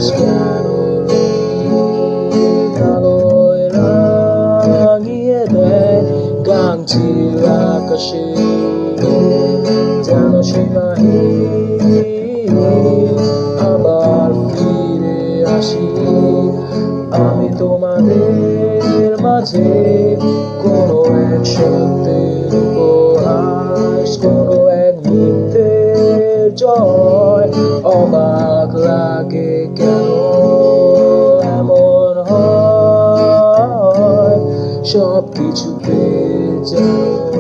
আকাশ কেন আলোয় রাঙিয়ে দেয় গাঙচিল আকাশে যেন সীমাহীন আবার ফিরে আসি আমি তোমাদের মাঝে কোনো এক সত্যের উপহাস কোনো এক মিথ্যের জয় অবাক লাগে কেন এমন হয় সব কিছু পেয়ে যেন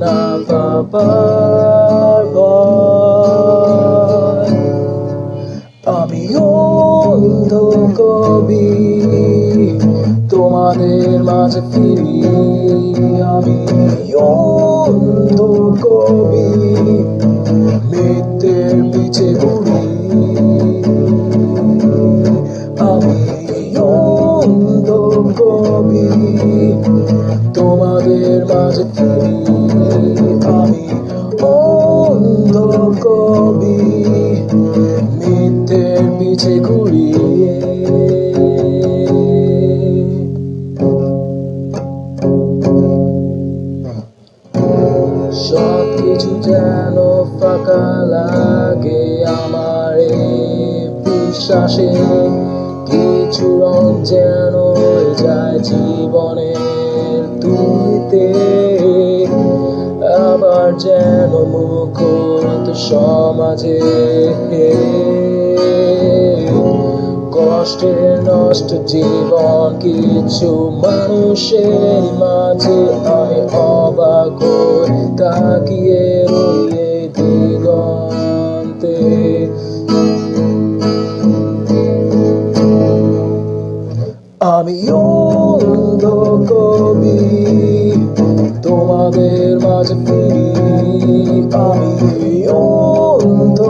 না পাবার ভয় আমি অন্ধ কবি তোমাদের মাঝে ফিরি আমি অন্ধ কবি মিথ্যের পিছে ঘুরি আমি অন্ধ কবি তোমাদের মাঝে ফিরি আমি অন্ধ কবি মিথ্যের পিছে ঘুরি সব কিছু যেন ফাঁকা লাগে আমার এই বিশ্বাসে কিছু রং যেন যায় জীবনের তুলিতে আবার যেন মুখরিত সমাজে কষ্টের নষ্ট জীবন কিছু মানুষের মাঝে আমি অবাক হয়ে তাকিয়ে রই দিগন্তে আমি অন্ধ কবি তোমাদের মাঝে ফিরি আমি অন্ধ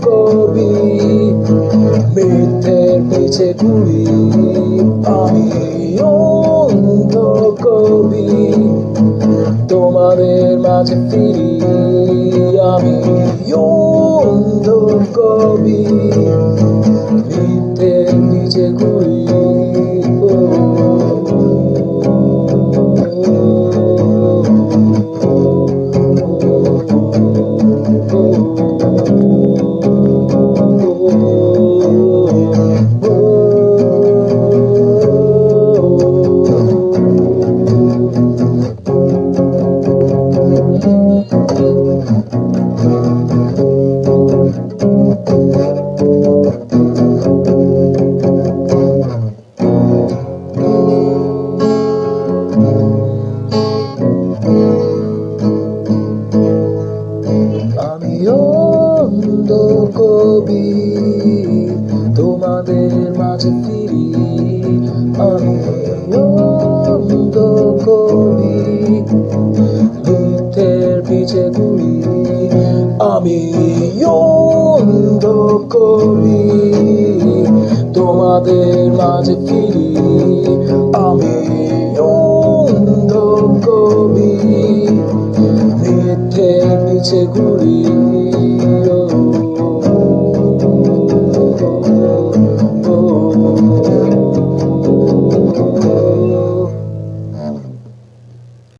কবি মিথ্যের পিছে ঘুরি আমি অন্ধ কবি তোমাদের মাঝে ফিরি আমি অন্ধ কবি মিথ্যের পিছে ঘুরি অন্ধ কবি তোমাদের মাঝে ফিরি আমি অন্ধ কবি মিথ্যের পিছে ঘুরি আমি অন্ধ কবি তোমাদের মাঝে ফিরি আমি অন্ধ কবি মিথ্যের পিছে ঘুরি